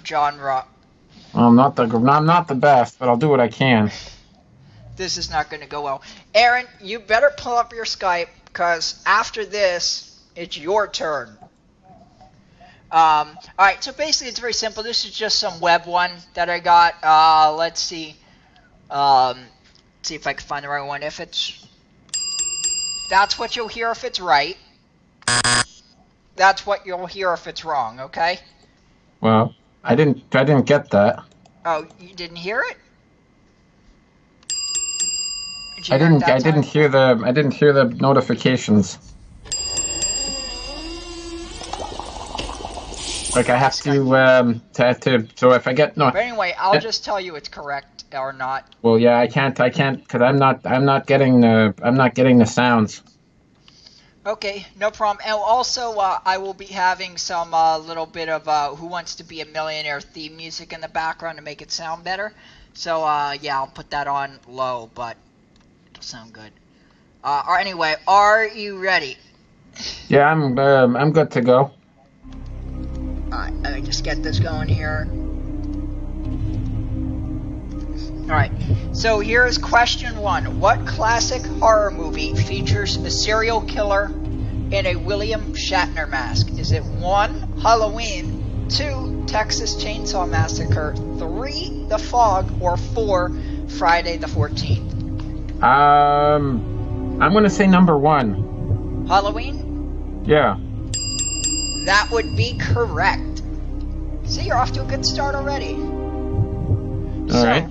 genre. I'm not the best, but I'll do what I can. This is not going to go well. Aaron, you better pull up your Skype, because after this, it's your turn. Alright, so basically it's very simple. This is just some web one that I got. Let's see. See if I can find the right one. If it's... That's what you'll hear if it's right. That's what you'll hear if it's wrong, okay? Well, I didn't get that. Oh, you didn't hear it? I didn't hear the notifications. Like I have to so if I get no. But anyway, I'll just tell you it's correct or not. Well, yeah, I can't because I'm not getting the sounds. Okay, no problem. And also, I will be having some little bit of Who Wants to Be a Millionaire theme music in the background to make it sound better. So yeah, I'll put that on low, but it'll sound good. Or anyway, are you ready? Yeah, I'm good to go. Alright, let me just get this going here. Alright, so here's question 1. What classic horror movie features a serial killer in a William Shatner mask? Is it 1, Halloween, 2, Texas Chainsaw Massacre, 3, The Fog, or 4, Friday the 14th? I'm gonna say number 1. Halloween? Yeah. That would be correct. See, you're off to a good start already. Alright.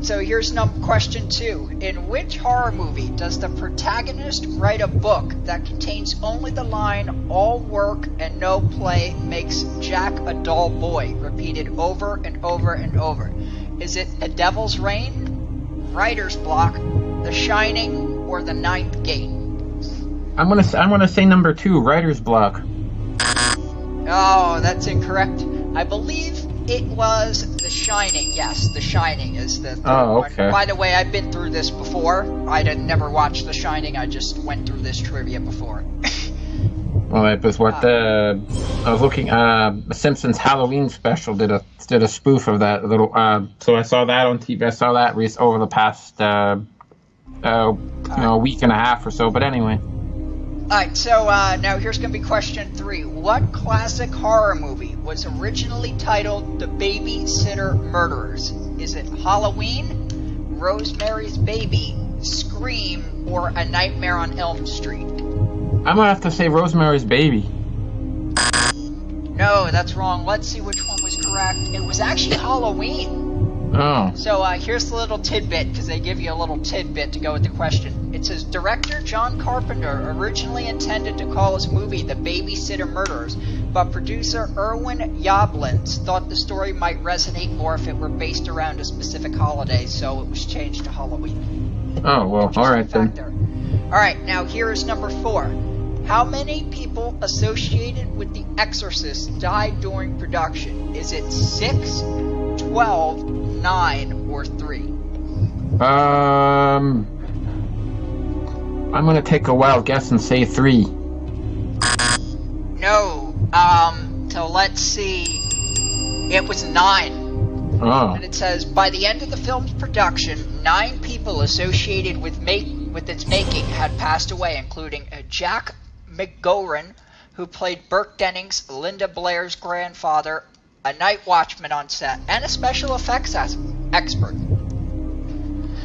So here's question 2. In which horror movie does the protagonist write a book that contains only the line, "All work and no play makes Jack a dull boy," repeated over and over and over? Is it A Devil's Reign, Writer's Block, The Shining, or The Ninth Gate? I'm gonna say number 2, Writer's Block. Oh, that's incorrect. I believe it was The Shining. Yes, The Shining is the third one. By the way, I've been through this before. I had never watched The Shining. I just went through this trivia before. Well, it was what I was looking. The Simpsons Halloween special did a spoof of that little. So I saw that on TV. I saw that over the past week and a half or so. But anyway. Alright, so now here's going to be question 3. What classic horror movie was originally titled The Babysitter Murderers? Is it Halloween, Rosemary's Baby, Scream, or A Nightmare on Elm Street? I'm going to have to say Rosemary's Baby. No, that's wrong. Let's see which one was correct. It was actually Halloween. Oh. So here's the little tidbit, because they give you a little tidbit to go with the question. It says, director John Carpenter originally intended to call his movie The Babysitter Murderers, but producer Irwin Yablans thought the story might resonate more if it were based around a specific holiday, so it was changed to Halloween. Oh, well, alright then. Alright, now here is number 4. How many people associated with The Exorcist died during production? Is it 6, 12, 9, or 3? I'm gonna take a wild guess and say 3. No. So let's see. It was 9. Oh. And it says, by the end of the film's production, 9 people associated with its making had passed away, including Jack McGowan, who played Burke Dennings, Linda Blair's grandfather, a night watchman on set, and a special effects expert.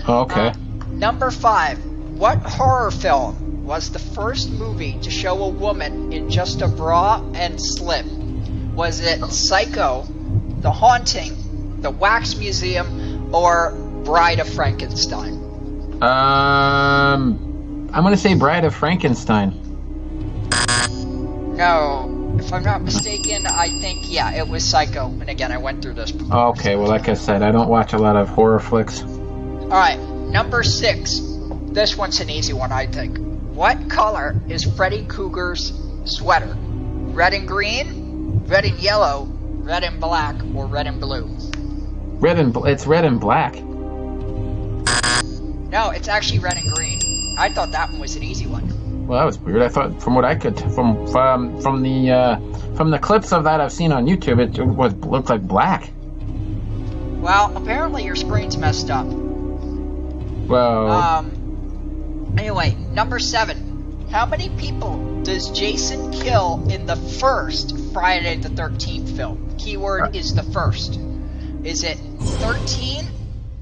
Okay. Number 5. What horror film was the first movie to show a woman in just a bra and slip? Was it Psycho, The Haunting, The Wax Museum, or Bride of Frankenstein? I'm gonna say Bride of Frankenstein. No, if I'm not mistaken, I think, yeah, it was Psycho. And again, I went through this before. Okay, well, like I said, I don't watch a lot of horror flicks. Alright, number 6. This one's an easy one, I think. What color is Freddy Krueger's sweater? Red and green, red and yellow, red and black, or red and blue? It's red and black. No, it's actually red and green. I thought that one was an easy one. Well, that was weird. I thought, from what I could, from the clips of that I've seen on YouTube, it looked like black. Well, apparently your screen's messed up. Well. Anyway, number 7. How many people does Jason kill in the first Friday the 13th film? Keyword is the first. Is it 13,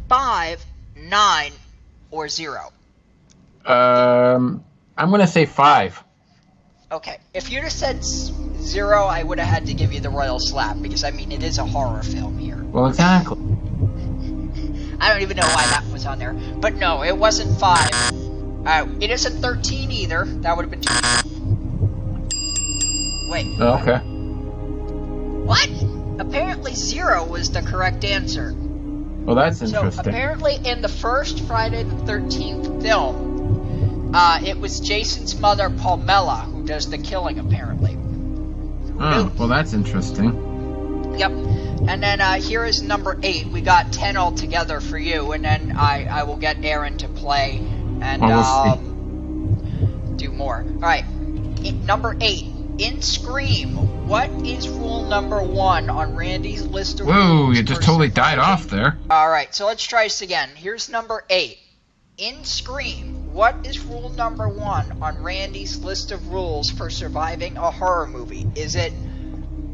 5, 9, or 0? I'm gonna say 5. Okay, if you'd have said 0, I would have had to give you the royal slap, because, I mean, it is a horror film here. Well, exactly. I don't even know why that was on there. But no, it wasn't 5. It isn't 13 either. That would have been 2. Wait. Oh, okay. What? Apparently 0 was the correct answer. Well, that's interesting. So, apparently in the first Friday the 13th film, it was Jason's mother, Palmella, who does the killing, apparently. Oh, well, that's interesting. Yep. And then here is number 8. We got 10 altogether for you, and then I will get Aaron to play and do more. Alright, number 8. In Scream, what is rule number 1 on Randy's list of rules? Whoa, you just totally died off there. Alright, so let's try this again. Here's number 8. In Scream, what is rule number 1 on Randy's list of rules for surviving a horror movie? Is it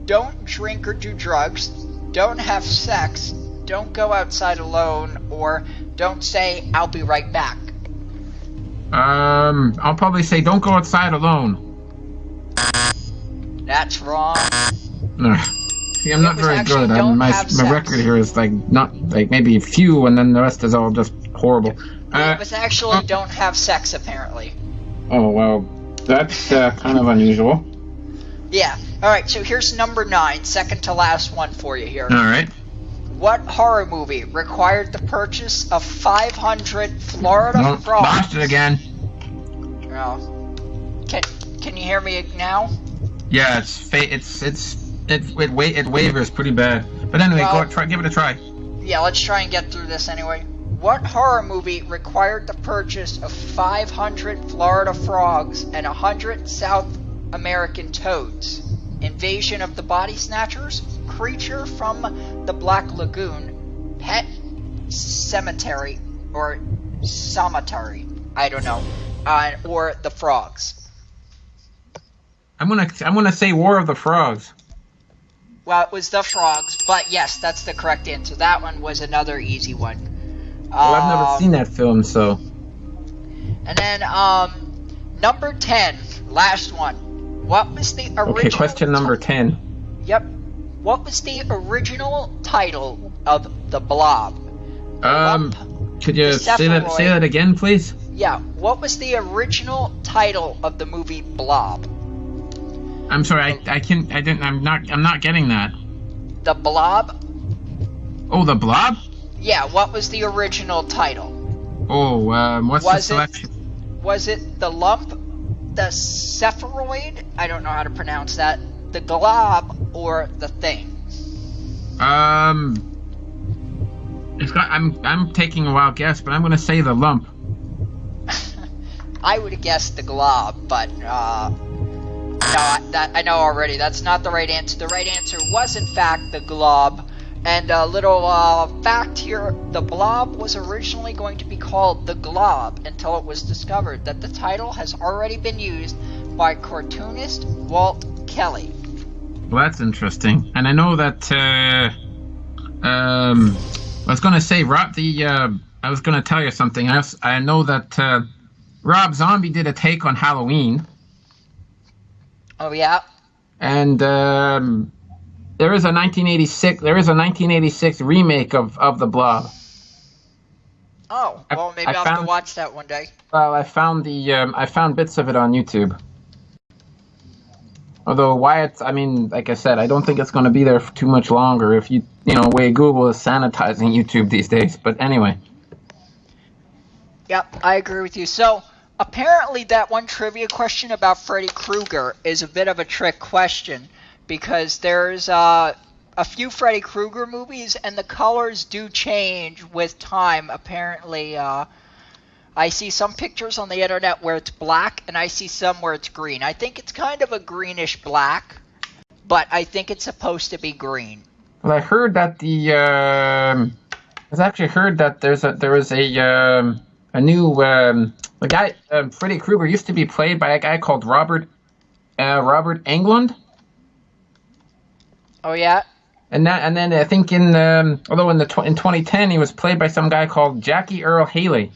don't drink or do drugs, don't have sex, don't go outside alone, or don't say, I'll be right back? I'll probably say don't go outside alone. That's wrong. See, I'm not very good. My record here is not maybe a few, and then the rest is all just horrible. It was actually don't have sex, apparently. Oh, well, that's kind of unusual. Yeah. Alright, so here's number 9, second to last one for you here. Alright. What horror movie required the purchase of 500 Florida frogs? Lost it again. Oh. Can you hear me now? Yeah, it wavers pretty bad. But anyway, give it a try. Yeah, let's try and get through this anyway. What horror movie required the purchase of 500 Florida frogs and 100 South American toads? Invasion of the Body Snatchers, Creature from the Black Lagoon, Pet Cemetery, or Cemetery, I don't know, or The Frogs. I'm gonna say War of the Frogs. Well, it was The Frogs, but yes, that's the correct answer. That one was another easy one. Well, I've never seen that film, so. And then, number 10, last one. What was the original... Okay, question number 10. Yep. What was the original title of The Blob? Could you say that again, please? Yeah. What was the original title of the movie Blob? I'm sorry, I'm not getting that. The Blob? Oh, The Blob? Yeah, what was the original title? Oh, what's the selection? Was it The Lump, The Cepharoid, I don't know how to pronounce that, The Glob, or The Thing? I'm taking a wild guess, but I'm gonna say The Lump. I would have guessed The Glob, but no, I know already. That's not the right answer. The right answer was, in fact, The Glob. And a little fact here, The Blob was originally going to be called The Glob until it was discovered that the title has already been used by cartoonist Walt Kelly. Well, that's interesting. And I know that, I was going to say, I was going to tell you something. I know that Rob Zombie did a take on Halloween. Oh, yeah? And there is a 1986 remake of The Blob. Oh, well, maybe I'll have to watch that one day. Well, I found bits of it on YouTube. Although Wyatt, like I said, I don't think it's going to be there for too much longer if way Google is sanitizing YouTube these days. But anyway. Yep, I agree with you. So, apparently that one trivia question about Freddy Krueger is a bit of a trick question, because there's a few Freddy Krueger movies, and the colors do change with time. Apparently, I see some pictures on the internet where it's black, and I see some where it's green. I think it's kind of a greenish black, but I think it's supposed to be green. Well, I heard that I've actually heard that there was a new the guy Freddy Krueger used to be played by a guy called Robert Englund. Oh yeah. And then I think in 2010 he was played by some guy called Jackie Earl Haley.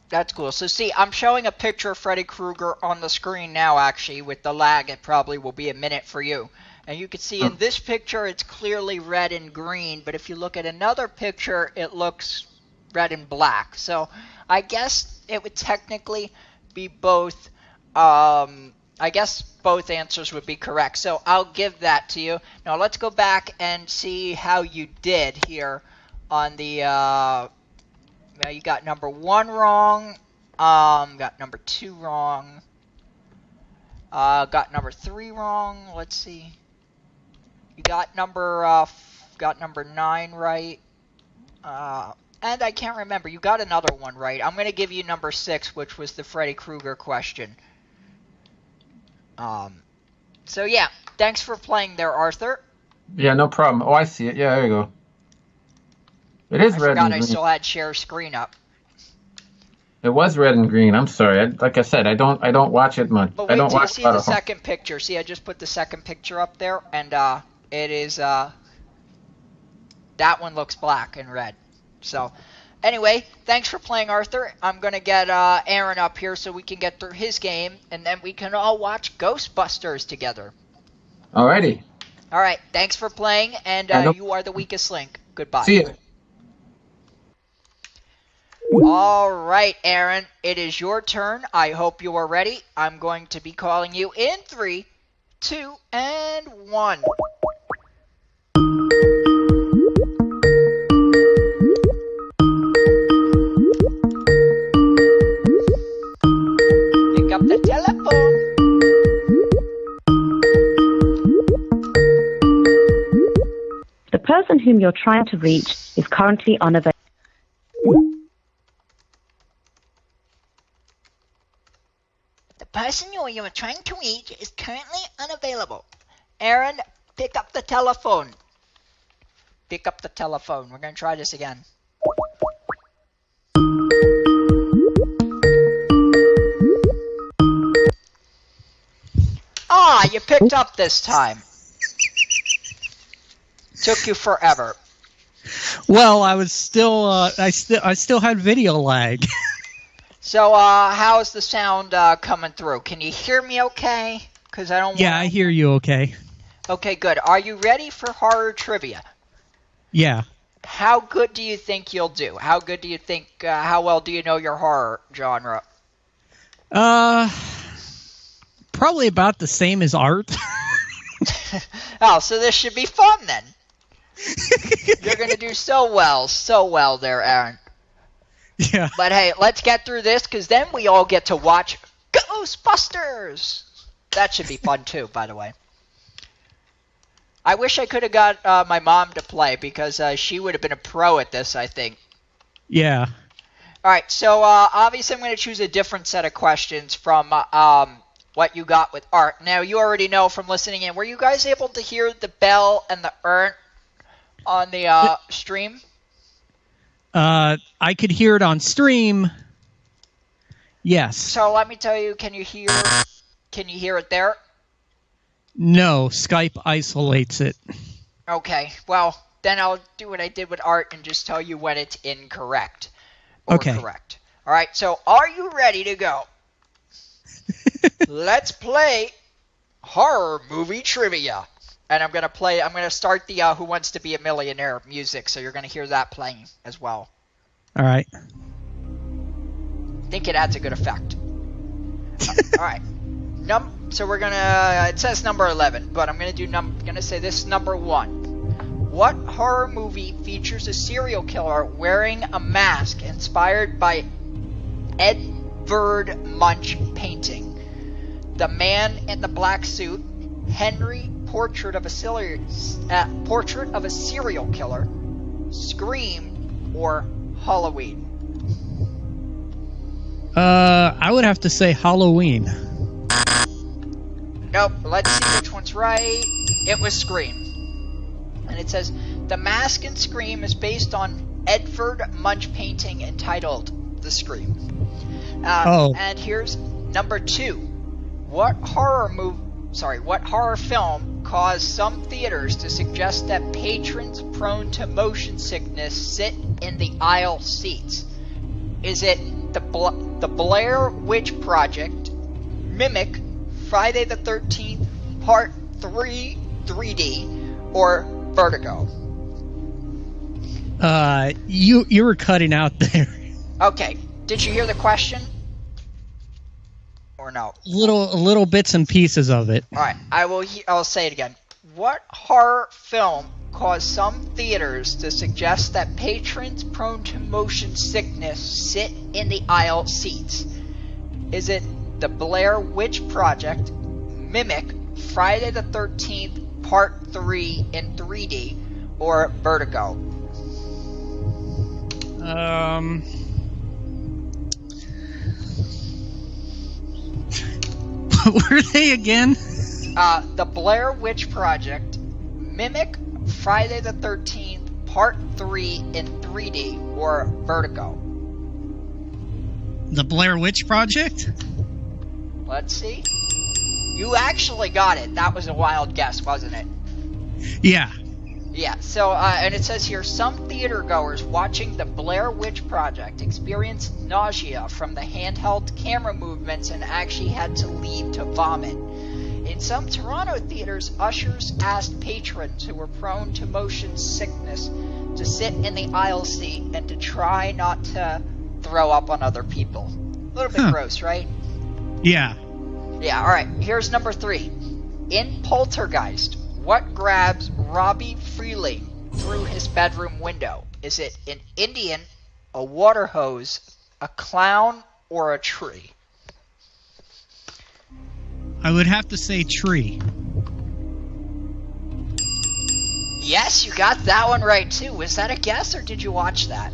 That's cool. So see, I'm showing a picture of Freddy Krueger on the screen now. Actually, with the lag, it probably will be a minute for you. And you can see in this picture it's clearly red and green, but if you look at another picture, it looks red and black. So I guess it would technically be both. I guess both answers would be correct. So I'll give that to you. Now let's go back and see how you did here on the. Now you got number 1 wrong. Got number 2 wrong. Got number 3 wrong. Let's see. You got number 9 right. And I can't remember. You got another one right. I'm gonna give you number 6, which was the Freddy Krueger question. So yeah, thanks for playing there, Arthur. Yeah, no problem. Oh, I see it. Yeah, there you go. It is red and green. I still had share screen up. It was red and green. I'm sorry. Like I said, I don't watch it much. But wait till you see the second picture. See, I just put the second picture up there, and it is that one looks black and red. So anyway, thanks for playing, Arthur. I'm gonna get Aaron up here so we can get through his game, and then we can all watch Ghostbusters together. Alrighty. All right. Thanks for playing, and you are the weakest link. Goodbye. See you. All right, Aaron, it is your turn. I hope you are ready. I'm going to be calling you in 3, 2, and 1. Pick up the telephone. The person whom you're trying to reach is currently unavailable. The person you are trying to reach is currently unavailable. Aaron, pick up the telephone. Pick up the telephone. We're going to try this again. Ah, you picked up this time. Took you forever. Well, I was still, I still had video lag. So, how's the sound coming through? Can you hear me okay? Because I don't. Yeah, I hear you okay. Okay, good. Are you ready for horror trivia? Yeah. How good do you think you'll do? How good do you think? How well do you know your horror genre? Probably about the same as art. Oh, so this should be fun then. You're gonna do so well there, Aaron. Yeah. But hey, let's get through this, because then we all get to watch Ghostbusters. That should be fun too, by the way. I wish I could have got my mom to play, because she would have been a pro at this, I think. Yeah. All right, so obviously I'm going to choose a different set of questions from what you got with Art. Now, you already know from listening in, were you guys able to hear the bell and the on the stream? I could hear it on stream. Yes. So let me tell you, can you hear it there? No, Skype isolates it. Okay, well, then I'll do what I did with Art and just tell you when it's incorrect. Or okay. Correct. All right, so are you ready to go? Let's play horror movie trivia. And I'm going to start the Who Wants to Be a Millionaire music, so you're going to hear that playing as well. All right. I think it adds a good effect. All right. So we're going to, it says number 11, but I'm going to say this is number 1. What horror movie features a serial killer wearing a mask inspired by Edvard Munch painting? The Man in the Black Suit, Henry, Portrait of a Serial Killer, Scream, or Halloween? I would have to say Halloween. Nope. Let's see which one's right. It was Scream. And it says, The Mask in Scream is based on Edvard Munch painting entitled The Scream. And here's number 2. What horror film caused some theaters to suggest that patrons prone to motion sickness sit in the aisle seats? Is it the Blair Witch Project, Mimic, Friday the 13th, Part 3, 3D, or Vertigo? You were cutting out there. Okay. Did you hear the question? Or no? Little bits and pieces of it. All right. I'll say it again. What horror film caused some theaters to suggest that patrons prone to motion sickness sit in the aisle seats? Is it the Blair Witch Project, Mimic, Friday the 13th, Part 3 in 3D, or Vertigo? What were they again? The Blair Witch Project, Mimic, Friday the 13th, Part 3 in 3D, or Vertigo? The Blair Witch Project? Let's see. You actually got it. That was a wild guess, wasn't it? Yeah. Yeah, so, and it says here, some theater goers watching the Blair Witch Project experienced nausea from the handheld camera movements and actually had to leave to vomit. In some Toronto theaters, ushers asked patrons who were prone to motion sickness to sit in the aisle seat and to try not to throw up on other people. A little bit gross, right? Yeah. Yeah, alright, here's number 3. In Poltergeist, what grabs Robbie Freeling through his bedroom window? Is it an Indian, a water hose, a clown, or a tree? I would have to say tree. Yes, you got that one right too. Was that a guess or did you watch that?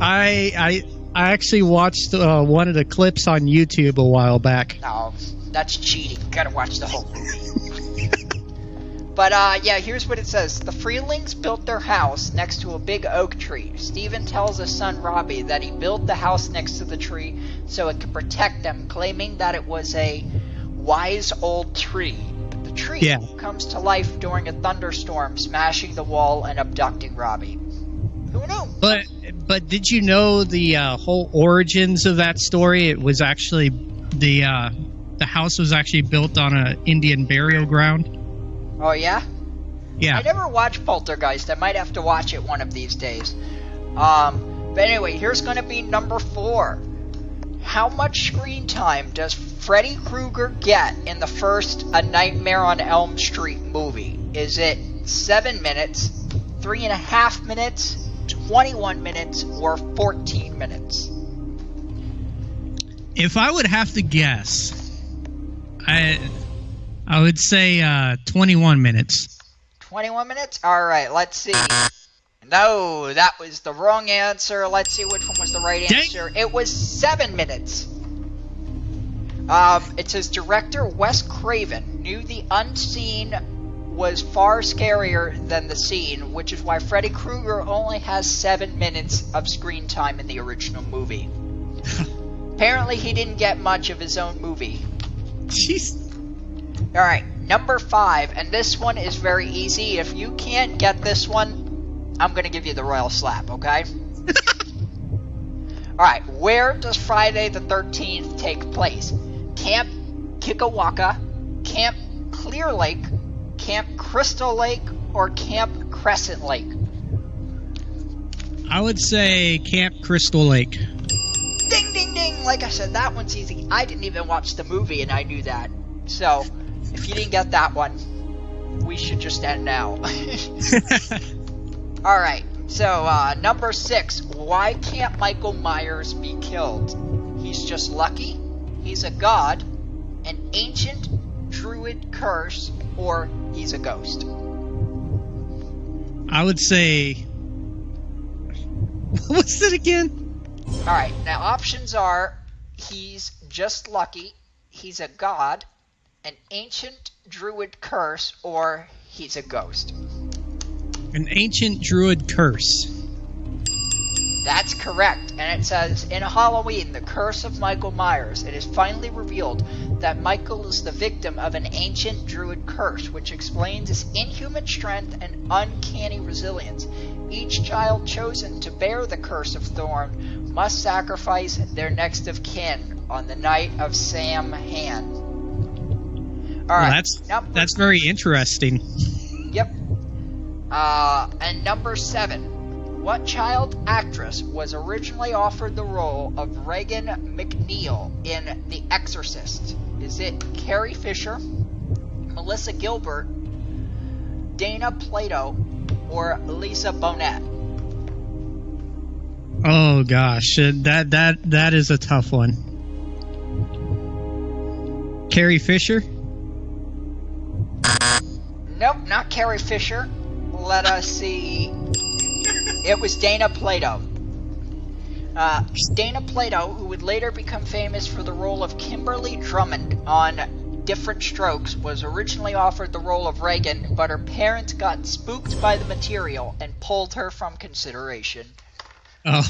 I actually watched one of the clips on YouTube a while back. No, that's cheating. You gotta watch the whole movie. But, yeah, here's what it says. The Freelings built their house next to a big oak tree. Stephen tells his son Robbie that he built the house next to the tree so it could protect them, claiming that it was a wise old tree. But the tree comes to life during a thunderstorm, smashing the wall and abducting Robbie. Who knew? But did you know the whole origins of that story? It was actually the house was actually built on an Indian burial ground. Oh, yeah? Yeah. I never watched Poltergeist. I might have to watch it one of these days. But anyway, here's going to be number 4. How much screen time does Freddy Krueger get in the first A Nightmare on Elm Street movie? Is it 7 minutes, 3.5 minutes, 21 minutes, or 14 minutes? If I would have to guess, I would say 21 minutes. 21 minutes? Alright, let's see. No, that was the wrong answer. Let's see which one was the right answer. It was 7 minutes. It says director Wes Craven knew the unseen was far scarier than the seen, which is why Freddy Krueger only has 7 minutes of screen time in the original movie. Apparently he didn't get much of his own movie. Jeez. Alright, number 5, and this one is very easy. If you can't get this one, I'm going to give you the royal slap, okay? Alright, where does Friday the 13th take place? Camp Kikawaka, Camp Clear Lake, Camp Crystal Lake, or Camp Crescent Lake? I would say Camp Crystal Lake. Ding, ding, ding! Like I said, that one's easy. I didn't even watch the movie and I knew that. So, if you didn't get that one, we should just end now. Alright, so, number 6. Why can't Michael Myers be killed? He's just lucky, he's a god, an ancient druid curse, or he's a ghost. I would say... What's it again? Alright, now options are he's just lucky, he's a god, an ancient druid curse, or he's a ghost. An ancient druid curse. That's correct, and it says, in Halloween, the curse of Michael Myers, it is finally revealed that Michael is the victim of an ancient druid curse, which explains his inhuman strength and uncanny resilience. Each child chosen to bear the curse of Thorn must sacrifice their next of kin on the night of Samhain. All right, that's very interesting. Yep. And number 7. What child actress was originally offered the role of Regan McNeil in The Exorcist? Is it Carrie Fisher, Melissa Gilbert, Dana Plato, or Lisa Bonet? Oh gosh, that is a tough one. Carrie Fisher? Nope, not Carrie Fisher. Let us see. It was Dana Plato. Dana Plato, who would later become famous for the role of Kimberly Drummond on Different Strokes, was originally offered the role of Regan, but her parents got spooked by the material and pulled her from consideration. Oh.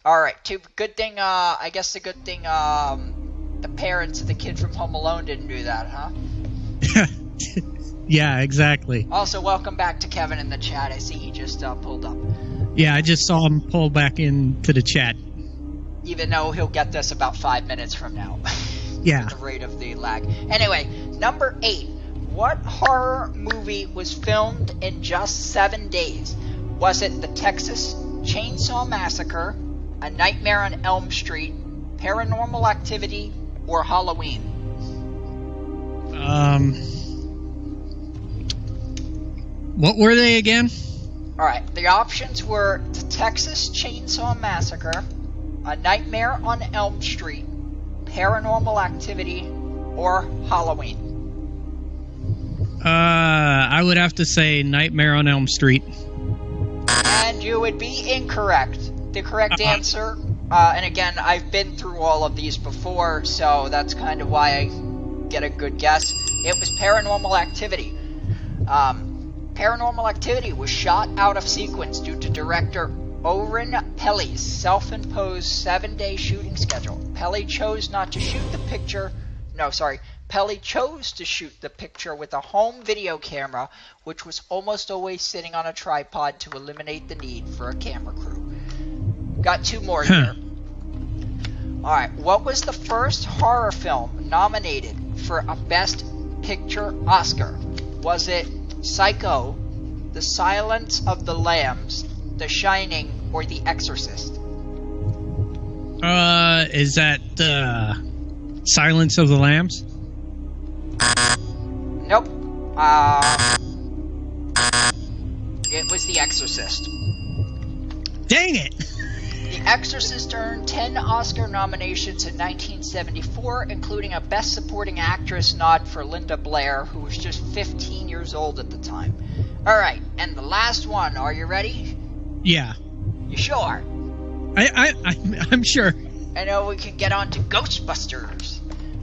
Alright, good thing, I guess the good thing, the parents of the kid from Home Alone didn't do that, huh? Yeah, exactly. Also, welcome back to Kevin in the chat. I see he just pulled up. Yeah, I just saw him pull back into the chat. Even though he'll get this about 5 minutes from now. Yeah. At the rate of the lag. Anyway, number 8. What horror movie was filmed in just 7 days? Was it The Texas Chainsaw Massacre, A Nightmare on Elm Street, Paranormal Activity, or Halloween? What were they again? Alright, the options were The Texas Chainsaw Massacre, A Nightmare on Elm Street, Paranormal Activity, or Halloween. I would have to say Nightmare on Elm Street. And you would be incorrect. The correct answer, and again, I've been through all of these before, so that's kind of why I get a good guess. It was Paranormal Activity. Paranormal Activity was shot out of sequence due to director Oren Peli's self-imposed 7-day shooting schedule. Peli chose to shoot the picture with a home video camera, which was almost always sitting on a tripod to eliminate the need for a camera crew. Got 2 more here. Alright, what was the first horror film nominated for a Best Picture Oscar? Was it Psycho, The Silence of the Lambs, The Shining, or The Exorcist? Is that Silence of the Lambs? Nope. It was The Exorcist. Dang it! The Exorcist earned 10 Oscar nominations in 1974, including a Best Supporting Actress nod for Linda Blair, who was just 15 years old at the time. Alright, and the last one. Are you ready? Yeah. You sure? I'm sure. I know we can get on to Ghostbusters.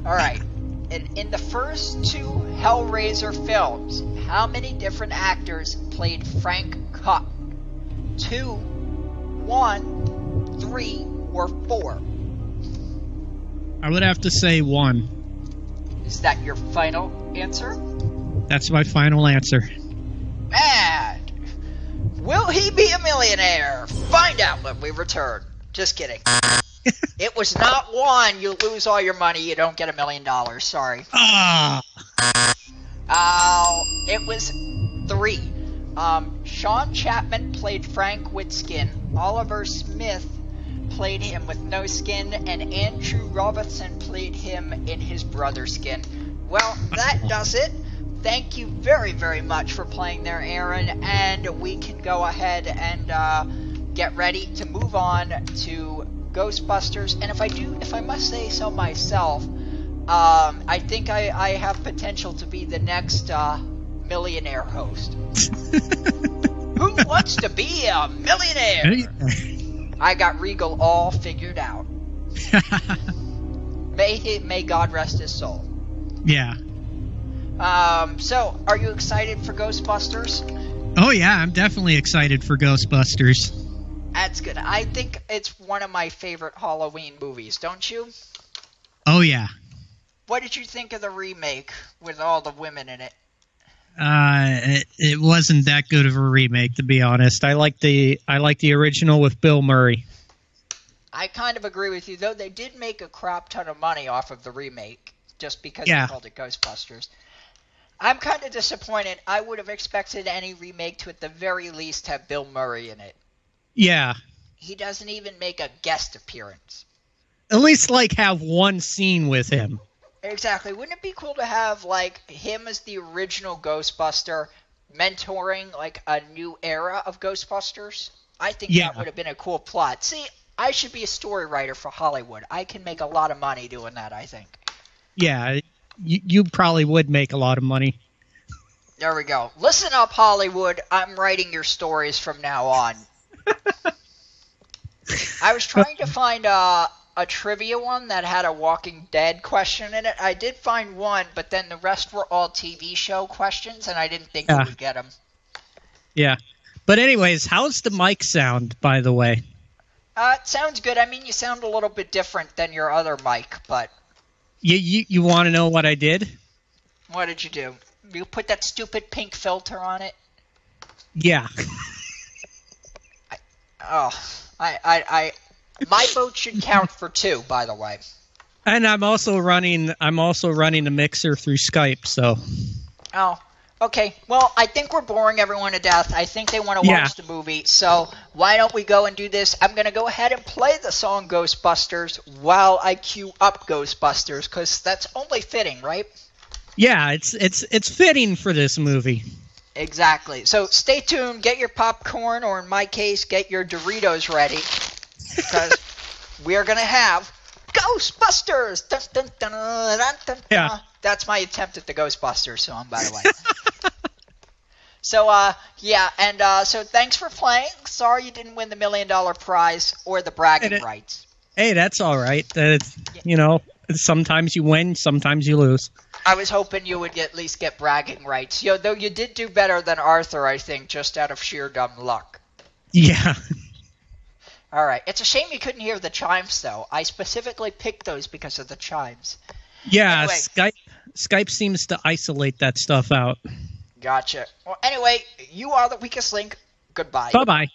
Alright, in the first 2 Hellraiser films, how many different actors played Frank Cotton? 2, 1, 3, or 4? I would have to say 1. Is that your final answer? That's my final answer. And will he be a millionaire? Find out when we return. Just kidding. It was not 1. You lose all your money. You don't get $1 million. Sorry. It was 3. Sean Chapman played Frank with skin. Oliver Smith played him with no skin, and Andrew Robertson played him in his brother's skin. Well, that does it. Thank you very, very much for playing there, Aaron, and we can go ahead and get ready to move on to Ghostbusters. And if I must say so myself, I think I have potential to be the next millionaire host. Who wants to be a millionaire? I got Regal all figured out. May God rest his soul. Yeah. So, are you excited for Ghostbusters? Oh yeah, I'm definitely excited for Ghostbusters. That's good. I think it's one of my favorite Halloween movies, don't you? Oh yeah. What did you think of the remake with all the women in it? It wasn't that good of a remake, to be honest. I like the original with Bill Murray. I kind of agree with you, though they did make a crap ton of money off of the remake, just because they called it Ghostbusters. I'm kind of disappointed. I would have expected any remake to at the very least have Bill Murray in it. Yeah. He doesn't even make a guest appearance. At least, have one scene with him. Exactly. Wouldn't it be cool to have, him as the original Ghostbuster mentoring, a new era of Ghostbusters? I think that would have been a cool plot. See, I should be a story writer for Hollywood. I can make a lot of money doing that, I think. Yeah, you probably would make a lot of money. There we go. Listen up, Hollywood. I'm writing your stories from now on. I was trying to find a trivia one that had a Walking Dead question in it. I did find one, but then the rest were all TV show questions, and I didn't think you would get them. Yeah. But anyways, how's the mic sound, by the way? It sounds good. I mean, you sound a little bit different than your other mic, but... You want to know what I did? What did you do? You put that stupid pink filter on it? Yeah. My vote should count for 2, by the way. And I'm also running the mixer through Skype, so. Oh, okay. Well, I think we're boring everyone to death. I think they want to watch the movie, so why don't we go and do this? I'm going to go ahead and play the song Ghostbusters while I queue up Ghostbusters, because that's only fitting, right? Yeah, it's fitting for this movie. Exactly. So stay tuned, get your popcorn, or in my case, get your Doritos ready, because we are going to have Ghostbusters! Dun, dun, dun, dun, dun, dun. Yeah. That's my attempt at the Ghostbusters song, by the way. So, so thanks for playing. Sorry you didn't win the $1 million prize or the bragging rights. Hey, that's all right. Sometimes you win, sometimes you lose. I was hoping you would at least get bragging rights. Though you did do better than Arthur, I think, just out of sheer dumb luck. Yeah. All right. It's a shame you couldn't hear the chimes, though. I specifically picked those because of the chimes. Yeah, anyway, Skype seems to isolate that stuff out. Gotcha. Well, anyway, you are the weakest link. Goodbye. Bye-bye.